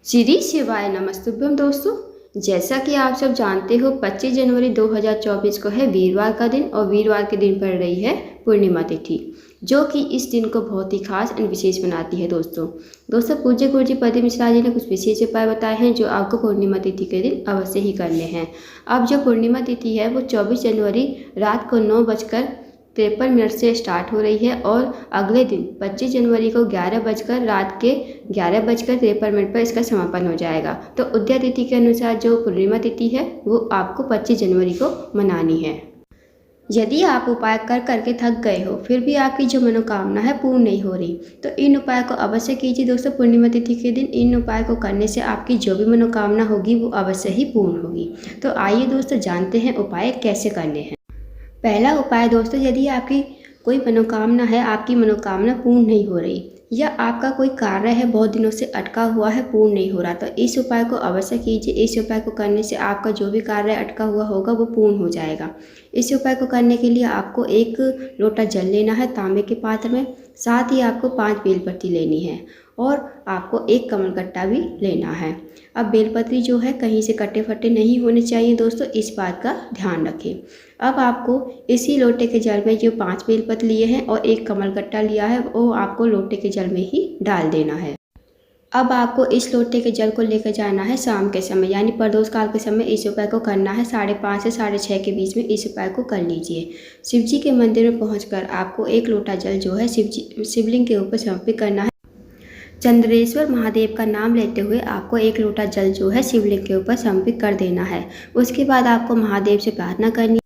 श्री शिवाय नमस्तुभ्यम दोस्तों। जैसा कि आप सब जानते हो 25 जनवरी 2024 को है वीरवार का दिन और वीरवार के दिन पड़ रही है पूर्णिमा तिथि, जो कि इस दिन को बहुत ही खास और विशेष बनाती है। दोस्तों पूज्य गुरु जी पद मिश्रा जी ने कुछ विशेष उपाय बताए हैं जो आपको पूर्णिमा तिथि के दिन अवश्य ही करने हैं। अब जो पूर्णिमा तिथि है वो 24 जनवरी रात को 9:53 से स्टार्ट हो रही है और अगले दिन 25 जनवरी को रात के 11:53 पर इसका समापन हो जाएगा। तो उदय तिथि के अनुसार जो पूर्णिमा तिथि है वो आपको 25 जनवरी को मनानी है। यदि आप उपाय कर करके थक गए हो फिर भी आपकी जो मनोकामना है पूर्ण नहीं हो रही तो इन उपाय को अवश्य कीजिए। दोस्तों पूर्णिमा तिथि के दिन इन उपाय को करने से आपकी जो भी मनोकामना होगी वो अवश्य ही पूर्ण होगी। तो आइए दोस्तों जानते हैं उपाय कैसे करने हैं। पहला उपाय दोस्तों, यदि आपकी कोई मनोकामना है, आपकी मनोकामना पूर्ण नहीं हो रही या आपका कोई कार्य है बहुत दिनों से अटका हुआ है, पूर्ण नहीं हो रहा, तो इस उपाय को अवश्य कीजिए। इस उपाय को करने से आपका जो भी कार्य अटका हुआ होगा वो पूर्ण हो जाएगा। इस उपाय को करने के लिए आपको 1 लोटा जल लेना है तांबे के पात्र में, साथ ही आपको 5 बेलपत्ती लेनी है और आपको 1 कमलकट्टा भी लेना है। अब बेलपत्री जो है कहीं से कटे फटे नहीं होने चाहिए दोस्तों, इस बात का ध्यान रखें। अब आपको इसी लोटे के जल में जो 5 बेलपत्र लिए हैं और 1 कमलकट्टा लिया है वो आपको लोटे के जल में ही डाल देना है। अब आपको इस लोटे के जल को लेकर जाना है शाम के समय, यानी प्रदोष काल के समय इस उपाय को करना है। 5:30 से 6:30 के बीच में इस उपाय को कर लीजिए। शिव जी के मंदिर में पहुंचकर आपको 1 लोटा जल जो है शिवलिंग के ऊपर समर्पित करना है। चंद्रेश्वर महादेव का नाम लेते हुए आपको 1 लोटा जल जो है शिवलिंग के ऊपर समर्पित कर देना है। उसके बाद आपको महादेव से प्रार्थना करनी,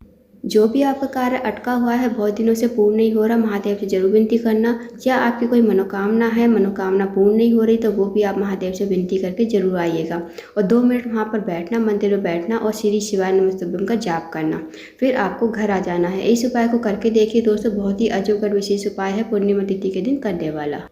जो भी आपका कार्य अटका हुआ है बहुत दिनों से पूर्ण नहीं हो रहा, महादेव से जरूर विनती करना। या आपकी कोई मनोकामना है, मनोकामना पूर्ण नहीं हो रही, तो वो भी आप महादेव से विनती करके जरूर आइएगा और 2 मिनट वहाँ पर बैठना, मंदिर में बैठना और श्री शिवाय नमस्तुभ्यम का जाप करना। फिर आपको घर आ जाना है। इस उपाय को करके देखिए दोस्तों, बहुत ही अजोड विशेष उपाय है पूर्णिमा तिथि के दिन करने वाला।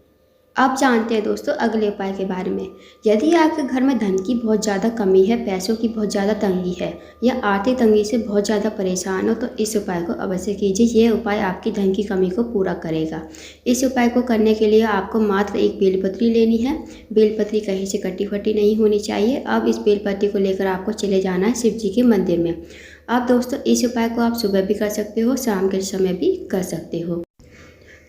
अब जानते हैं दोस्तों अगले उपाय के बारे में। यदि आपके घर में धन की बहुत ज़्यादा कमी है, पैसों की बहुत ज़्यादा तंगी है या आर्थिक तंगी से बहुत ज़्यादा परेशान हो तो इस उपाय को अवश्य कीजिए। ये उपाय आपकी धन की कमी को पूरा करेगा। इस उपाय को करने के लिए आपको मात्र 1 बेलपत्री लेनी है। बेलपत्री कहीं से कटी फटी नहीं होनी चाहिए। अब इस बेलपत्री को लेकर आपको चले जाना है शिव जी के मंदिर में। अब दोस्तों इस उपाय को आप सुबह भी कर सकते हो, शाम के समय भी कर सकते हो।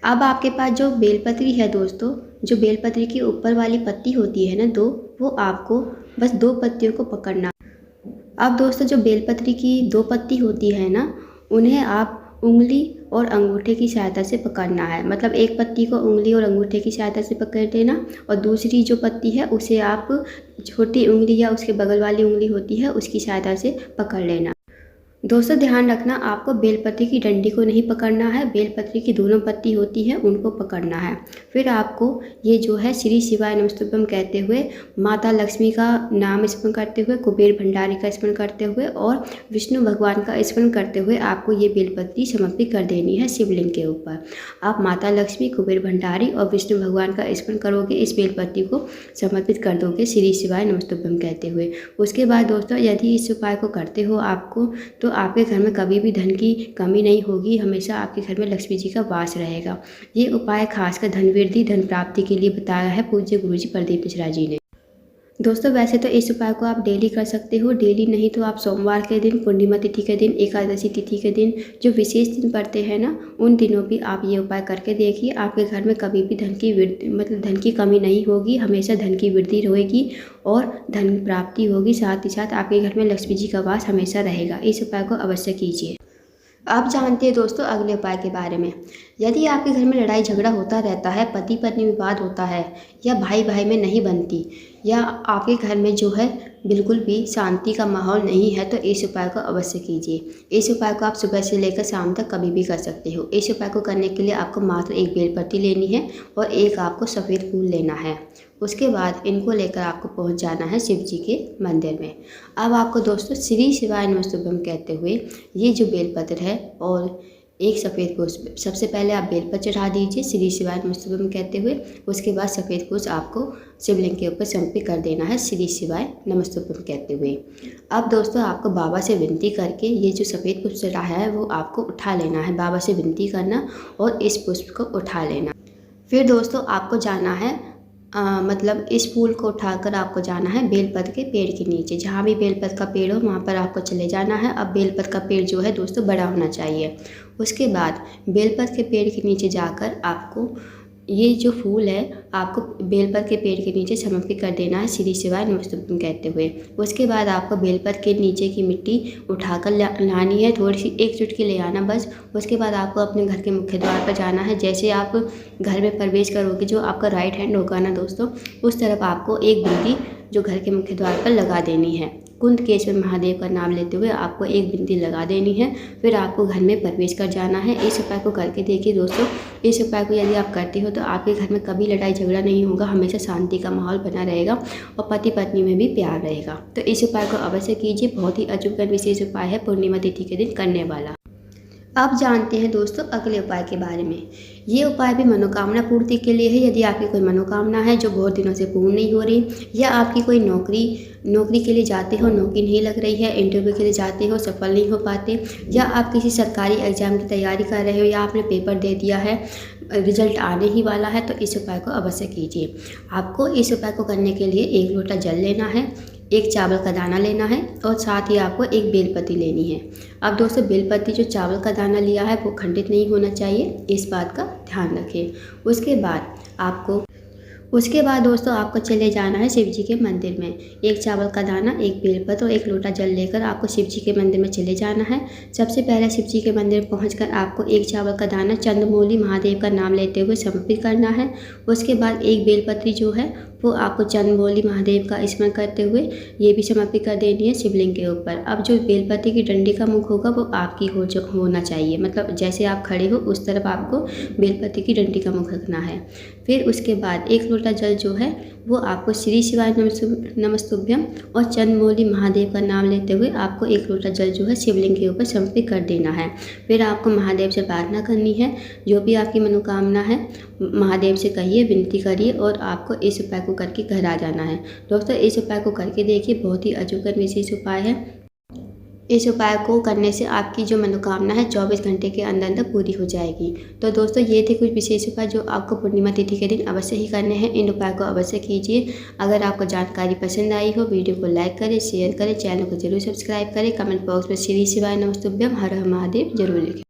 अब आपके पास जो बेलपत्री है दोस्तों, जो बेलपत्री की ऊपर वाली पत्ती होती है ना 2, वो आपको बस 2 पत्तियों को पकड़ना। अब दोस्तों जो बेलपत्री की 2 पत्ती होती है ना, उन्हें आप उंगली और अंगूठे की सहायता से पकड़ना है। मतलब एक पत्ती को उंगली और अंगूठे की सहायता से पकड़ लेना और दूसरी जो पत्ती है उसे आप छोटी उंगली या उसके बगल वाली उंगली होती है उसकी सहायता से पकड़ लेना। दोस्तों ध्यान रखना, आपको बेलपत्री की डंडी को नहीं पकड़ना है, बेलपत्री की दोनों पत्ती होती है उनको पकड़ना है। फिर आपको ये जो है श्री शिवाय नमस्तुभ्यम कहते हुए, माता लक्ष्मी का नाम स्मरण करते हुए, कुबेर भंडारी का स्मरण करते हुए और विष्णु भगवान का स्मरण करते हुए आपको ये बेलपत्री समर्पित कर देनी है शिवलिंग के ऊपर। आप माता लक्ष्मी, कुबेर भंडारी और विष्णु भगवान का स्मरण करोगे, इस बेलपत्री को समर्पित कर दोगे श्री शिवाय नमस्तुभ्यम कहते हुए। उसके बाद दोस्तों यदि इस उपाय को करते हो आपको, तो आपके घर में कभी भी धन की कमी नहीं होगी, हमेशा आपके घर में लक्ष्मी जी का वास रहेगा। ये उपाय खासकर धन वृद्धि, धन प्राप्ति के लिए बताया है पूज्य गुरु जी प्रदीप मिश्रा जी ने। दोस्तों वैसे तो इस उपाय को आप डेली कर सकते हो, डेली नहीं तो आप सोमवार के दिन, पूर्णिमा तिथि के दिन, एकादशी तिथि के दिन, जो विशेष दिन पड़ते हैं ना उन दिनों भी आप ये उपाय करके देखिए। आपके घर में कभी भी धन की धन की कमी नहीं होगी, हमेशा धन की वृद्धि रहेगी और धन प्राप्ति होगी। साथ ही साथ आपके घर में लक्ष्मी जी का वास हमेशा रहेगा। इस उपाय को अवश्य कीजिए। अब जानते हैं दोस्तों अगले उपाय के बारे में। यदि आपके घर में लड़ाई झगड़ा होता रहता है, पति पत्नी विवाद होता है या भाई भाई में नहीं बनती या आपके घर में जो है बिल्कुल भी शांति का माहौल नहीं है, तो इस उपाय को अवश्य कीजिए। इस उपाय को आप सुबह से लेकर शाम तक कभी भी कर सकते हो। इस उपाय को करने के लिए आपको मात्र 1 बेलपत्ती लेनी है और 1 आपको सफ़ेद फूल लेना है। उसके बाद इनको लेकर आपको पहुंच जाना है शिव जी के मंदिर में। अब आपको दोस्तों श्री शिवाय नमस्तुभ्यम कहते हुए ये जो बेलपत्र है और 1 सफ़ेद पुष्प, सबसे पहले आप बेलपत्र चढ़ा दीजिए श्री शिवाय नमस्तुभ्यम कहते हुए। उसके बाद सफ़ेद पुष्प आपको शिवलिंग के ऊपर समर्पित कर देना है श्री शिवाय नमस्तुभ्यम कहते हुए। अब दोस्तों आपको बाबा से विनती करके ये जो सफ़ेद पुष्प चढ़ाया है वो आपको उठा लेना है। बाबा से विनती करना और इस पुष्प को उठा लेना। फिर दोस्तों आपको जाना है मतलब इस फूल को उठाकर आपको जाना है बेलपत्र के पेड़ के नीचे। जहाँ भी बेलपत्र का पेड़ हो वहाँ पर आपको चले जाना है। अब बेलपत्र का पेड़ जो है दोस्तों बड़ा होना चाहिए। उसके बाद बेलपत्र के पेड़ के नीचे जाकर आपको ये जो फूल है आपको बेलपत्र के पेड़ के नीचे समर्पित कर देना है श्री शिवाय नमस्तुभ्यं कहते हुए। उसके बाद आपको बेलपत्र के नीचे की मिट्टी उठाकर लानी है, थोड़ी सी, एक चुटकी ले आना बस। उसके बाद आपको अपने घर के मुख्य द्वार पर जाना है। जैसे आप घर में प्रवेश करोगे, जो आपका राइट हैंड होगा ना दोस्तों, उस तरफ आपको एक बिंदी जो घर के मुख्य द्वार पर लगा देनी है। कुंदकेश्वर महादेव का नाम लेते हुए आपको एक बिंदी लगा देनी है। फिर आपको घर में प्रवेश कर जाना है। इस उपाय को करके देखिए दोस्तों। इस उपाय को यदि आप करते हो तो आपके घर में कभी लड़ाई झगड़ा नहीं होगा, हमेशा शांति का माहौल बना रहेगा और पति पत्नी में भी प्यार रहेगा। तो इस उपाय को अवश्य कीजिए। बहुत ही अचूक और विशेष उपाय है, पूर्णिमा तिथि के दिन करने वाला। अब जानते हैं दोस्तों अगले उपाय के बारे में। ये उपाय भी मनोकामना पूर्ति के लिए है। यदि आपकी कोई मनोकामना है जो बहुत दिनों से पूर्ण नहीं हो रही, या आपकी कोई नौकरी के लिए जाते हो, नौकरी नहीं लग रही है, इंटरव्यू के लिए जाते हो, सफल नहीं हो पाते, या आप किसी सरकारी एग्जाम की तैयारी कर रहे हो, या आपने पेपर दे दिया है, रिजल्ट आने ही वाला है, तो इस उपाय को अवश्य कीजिए। आपको इस उपाय को करने के लिए 1 लोटा जल लेना है, 1 चावल का दाना लेना है और साथ ही आपको 1 बेलपत्ती लेनी है। अब दोस्तों बेलपत्ती जो चावल का दाना लिया है वो खंडित नहीं होना चाहिए, इस बात का ध्यान रखें। उसके बाद दोस्तों आपको चले जाना है शिव जी के मंदिर में। 1 चावल का दाना, 1 बेलपत्र और 1 लोटा जल लेकर आपको शिव जी के मंदिर में चले जाना है। सबसे पहले शिव जी के मंदिर में पहुंचकर आपको 1 चावल का दाना चंद्रमौली महादेव का नाम लेते हुए समर्पित करना है। उसके बाद 1 बेलपत्री जो है वो आपको चंद्रमौली महादेव का स्मरण करते हुए ये भी समर्पित कर देनी है शिवलिंग के ऊपर। अब जो बेलपत्री की डंडी का मुख होगा वो आपकी होना चाहिए, मतलब जैसे आप खड़े हो उस तरफ आपको बेलपत्री की डंडी का मुख रखना है। फिर उसके बाद 1 लोटा जल जो है वो आपको श्री शिवाय नमस्तुभ्यं और चंद्रमौली महादेव का नाम लेते हुए आपको 1 लोटा जल जो है शिवलिंग के ऊपर समर्पित कर देना है। फिर आपको महादेव से प्रार्थना करनी है, जो भी आपकी मनोकामना है महादेव से कहिए, विनती करिए और आपको इस उपाय को करके घर आ जाना है। दोस्तों इस उपाय को करके देखिए, बहुत ही अचूक और विशेष उपाय है। इस उपाय को करने से आपकी जो मनोकामना है 24 घंटे के अंदर अंदर पूरी हो जाएगी। तो दोस्तों ये थे कुछ विशेष उपाय जो आपको पूर्णिमा तिथि के दिन अवश्य ही करने हैं। इन उपाय को अवश्य कीजिए। अगर आपको जानकारी पसंद आई हो, वीडियो को लाइक करें, शेयर करें, चैनल को जरूर सब्सक्राइब करें, कमेंट बॉक्स में श्री शिवाय नमस्तुभ्यं हर हर महादेव जरूर लिखें।